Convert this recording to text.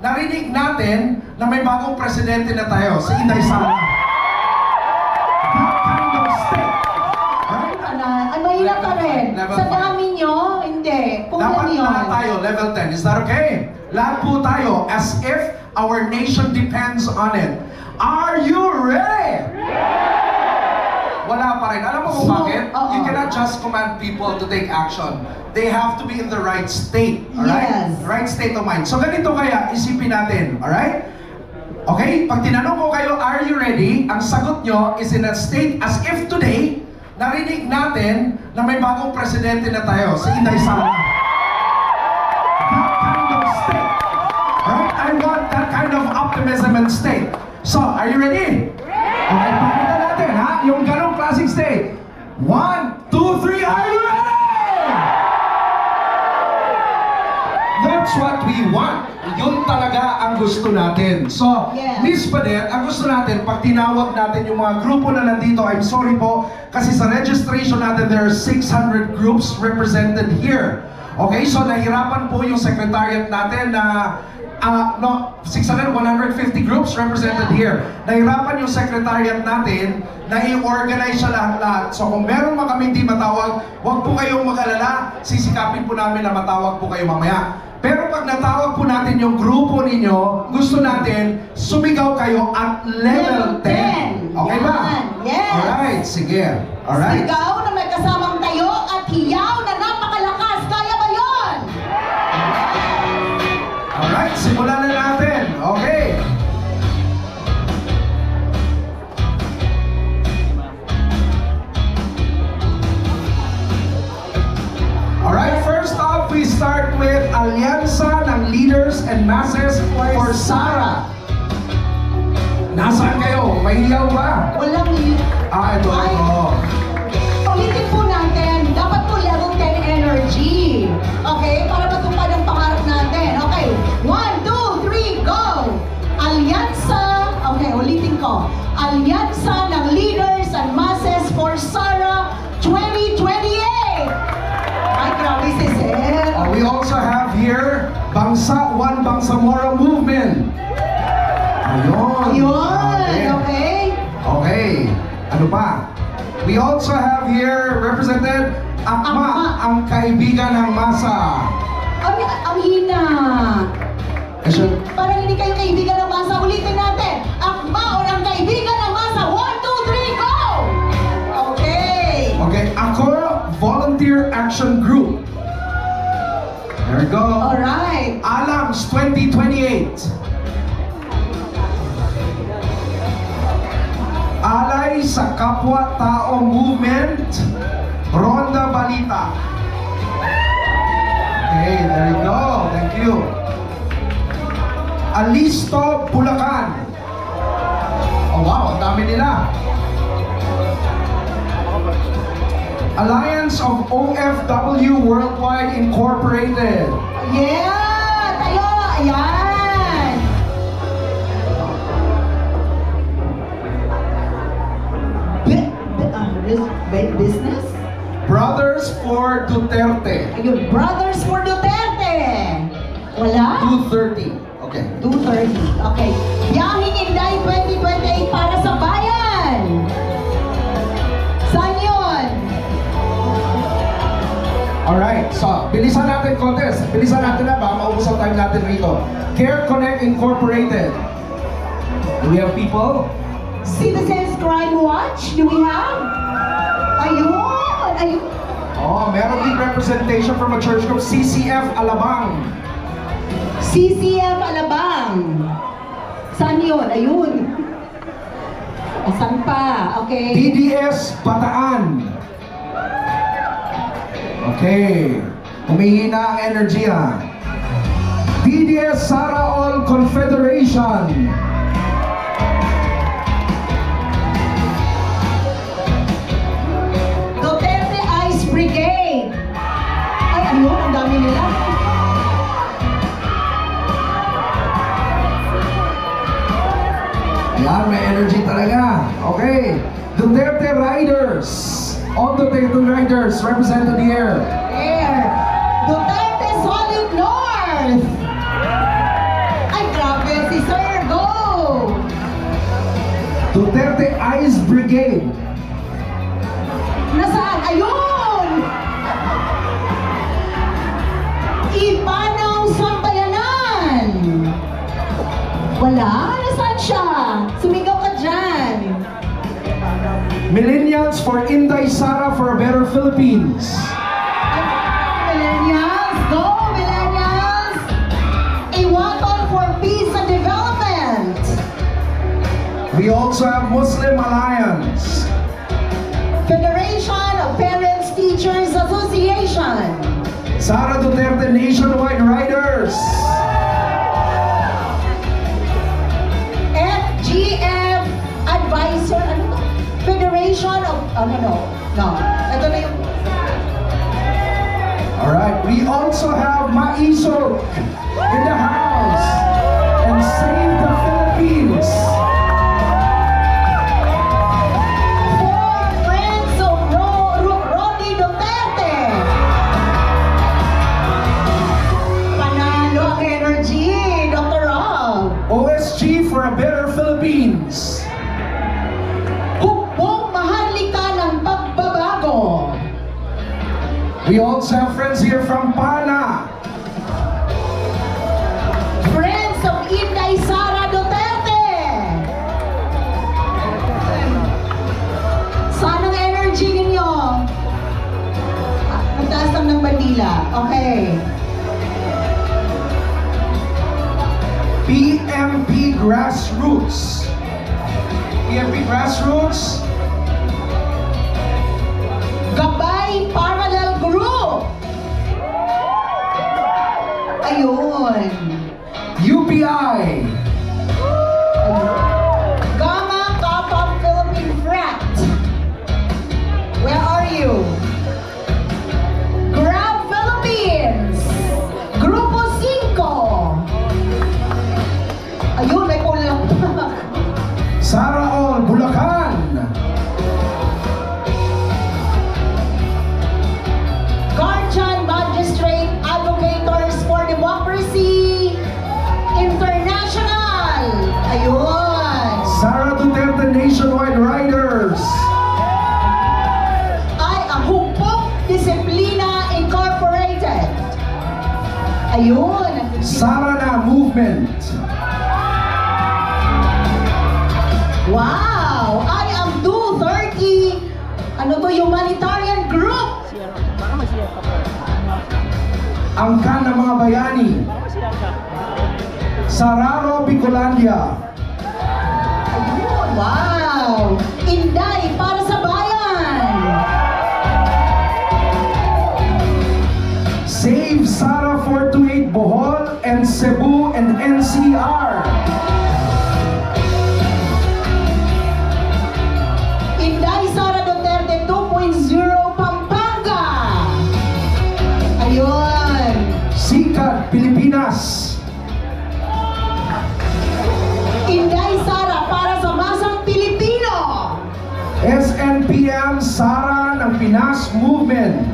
narinig natin na may bagong presidente na tayo, si Inday Sara. That kind of state. Right? Mahirap ka rin. Level Sa 5. dami nyo, hindi. Kung Dapat ano yun. lahat tayo, level 10. Is that okay? Lahat po tayo, as if our nation depends on it. Are you ready? Wala pa rin. Alam mo kung bakit? You cannot just command people to take action. They have to be in the right state. Alright? Yes. Right state of mind. So ganito kaya, isipin natin. Alright? Okay? Pag tinanong ko kayo, are you ready? Ang sagot nyo is in a state as if today, narinig natin na may bagong presidente na tayo, si Inday Sara. That kind of state. Alright? I want that kind of optimism and state. So, are you ready? Okay, pakita natin ha, yung ganong classic state. 1, 2, 3, are you ready? That's what we want. Yun talaga ang gusto natin. So, Yes. Miss Padet, ang gusto natin, pag tinawag natin yung mga grupo na nandito, I'm sorry po, kasi sa registration natin, there are 600 groups represented here. Okay, so nahirapan po yung secretariat natin na 150 groups represented here. Nahirapan yung secretariat natin na i-organize siya lahat-lahat. So kung meron man kami hindi matawag, huwag po kayong mag-alala. Sisikapin po namin na matawag po kayo mamaya. Pero pag natawag po natin yung grupo ninyo, gusto natin sumigaw kayo at level 10. Okay ba? Yes. Alright, sige. Alright. Sigaw na may kasamang tayo at hiyaw na napakalakas. Kaya ba yun? Alright, simulan na natin. Okay. Alright, first off, we start with Alyansa ng Leaders and Masses for Sara. Nasaan kayo? Mahiyaw ba? Walang Ito. Ulitin po natin, dapat po level 10 energy. Okay? Para matupad ang pangarap natin. Okay, 1, 2, 3, go! Alyansa, okay, ulitin ko. Alyansa ng Leaders and Masses for Sara 2028! Ay, grabe si Sir. We also have here Bangsa One Bangsamoro Movement. Ayun. Ayun, okay? Okay. Ano pa? We also have here represented Akma, ang kaibigan ng masa. Ang hina. Kasi, Parang hindi kayo kaibigan ng masa. Ulitin natin. Akma o ang kaibigan ng masa. 1, 2, 3, go! Okay. okay, ako, Volunteer Action Group. There we go. Alright. Alams 2028. Alay sa Kapwa-Tao Movement, Ronda Balita. Okay, there you go. Thank you. Alisto, Bulacan. Oh wow, ang dami nila. Alliance of OFW Worldwide Incorporated. Yeah! Tayo! Ayan! Business? Brothers for Duterte. Ayun, Brothers for Duterte! Wala? 230. Okay. 2:30. Okay. Biyahing Inday 2028 para sa bayan! Saan yun? Alright, so bilisan natin contest. Bilisan natin na ba? Maubos ang time natin rito. Care Connect Incorporated. Do we have people? Citizens Crime Watch? Do we have? Ayun! Ayun! Oh, meron din representation from a church group, CCF Alabang. CCF Alabang. Saan yun? Ayun. Saan pa? Okay. DDS Bataan. Okay. Humihina ang energy ha. DDS Sara All Confederation. Duterte Ice Brigade. Ay, ano? Ang dami nila. Yan, may energy talaga. Okay. Duterte Riders. All Duterte Riders represented here. There. Duterte Solid North. Ay, Eyes Brigade. Nasaan? Ayun! Ipanaw Sambayanan! Wala? Nasaan siya? Sumigaw ka dyan. Millennials for Inday Sara for a Better Philippines. Millennials! Go, Millennials! Iwaton for Peace and Development! We also have Muslim Alliance. Federation of Parents Teachers Association. Sara Duterte Nationwide Riders. FGF Advisor, ano to? Federation of, no. Ito na yung, Alright, we also have Maisog in the house. And Save the Philippines. For Friends of Rodi Duterte. Panalo ang energy, Dr. Rob. OSG for a Better Philippines. Hukbong maharlika ng pagbabago. We also have friends here from PANA. Friends of Inday Sara Duterte. Saan ang energy ninyo? Magtaas lang ng bandila. Okay. PMP Grassroots. PMP Grassroots. Gabay Parallel Group. Ayun. UPI. Gamma Kappa Philippine Frat. Where are you? Grab Philippines. Grupo 5. Ayun, may kulang. Sara All Bulacan. Guardian Magistrate Advocators for Democracy International. Ayun. Sara Duterte Nationwide Riders. Ay, ang Hukbong Disiplina Incorporated. Ayun. Sara Na Movement. Wow! I am 230. Ano to? Humanitarian Group. Angkan ng mga bayani. Sararo Bicolandia. Ayun, wow! Inday para sa bayan. Save Sara 428 Bohol and Cebu and NCR. Inday Sara Duterte 2.0 Pampanga. Ayun. Sikat Pilipinas. Inday Sara para sa masang Pilipino. SNPM Sara ng Pinas Movement.